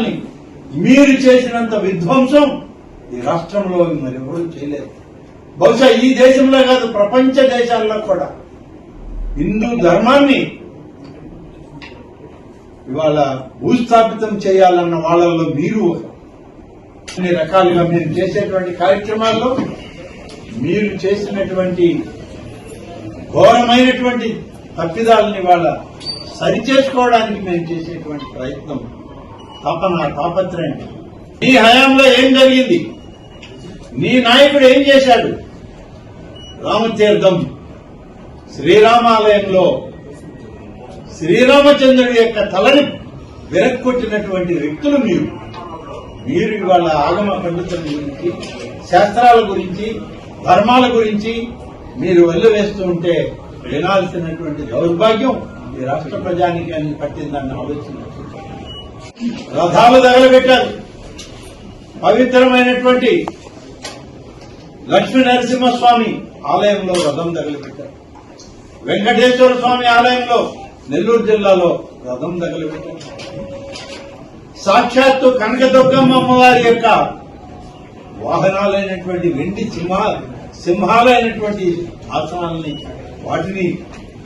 ఆలయాల్ని మీరు చేసినంత విధ్వంసం ఈ రాష్ట్రంలో మరెవరూ చేయలేదు. బహుశా ఈ దేశంలో కాదు, ప్రపంచ దేశాల్లో కూడా హిందూ ధర్మాన్ని ఇవాళ భూస్థాపితం చేయాలన్న వాళ్ళల్లో మీరు అన్ని రకాలుగా మీరు చేసేటువంటి కార్యక్రమాల్లో మీరు చేసినటువంటి ఘోరమైనటువంటి తప్పిదాలని వాళ్ళ సరిచేసుకోవడానికి మేము చేసేటువంటి ప్రయత్నం, తాపత్రయం. నీ హయాంలో ఏం జరిగింది? నీ నాయకుడు ఏం చేశాడు? రామతీర్థం శ్రీరామాలయంలో శ్రీరామచంద్రుడి యొక్క తలని విరక్కొట్టినటువంటి వ్యక్తులు మీరు ఇవాళ ఆగమ పండితుల గురించి, శాస్త్రాల గురించి, ధర్మాల గురించి మీరు వెల్లువేస్తూ ఉంటే వినాల్సినటువంటి దౌర్భాగ్యం ఈ రాష్ట్ర ప్రజానీకాన్ని పట్టిందని ఆలోచన. రథాలు తగలబెట్టారు. పవిత్రమైనటువంటి లక్ష్మీ నరసింహస్వామి ఆలయంలో రథం తగలబెట్టారు. వెంకటేశ్వర స్వామి ఆలయంలో నెల్లూరు జిల్లాలో రథం తగలబెట్టారు. సాక్షాత్తు కనకదుర్గమ్మ అమ్మవారి యొక్క వాహనాలైనటువంటి వెండి సింహాలైనటువంటి ఆసనాలని వాటిని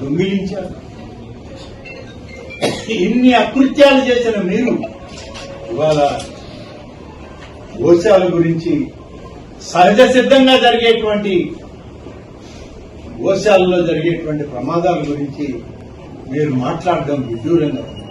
దొంగిలించారు. ఇన్ని అకృత్యాలు చేసిన మీరు ఇవాళ గోశాల గురించి, సహజ సిద్ధంగా జరిగేటువంటి గోశాలలో జరిగేటువంటి ప్రమాదాల గురించి మీరు మాట్లాడడం విడ్డూరంగా ఉంది.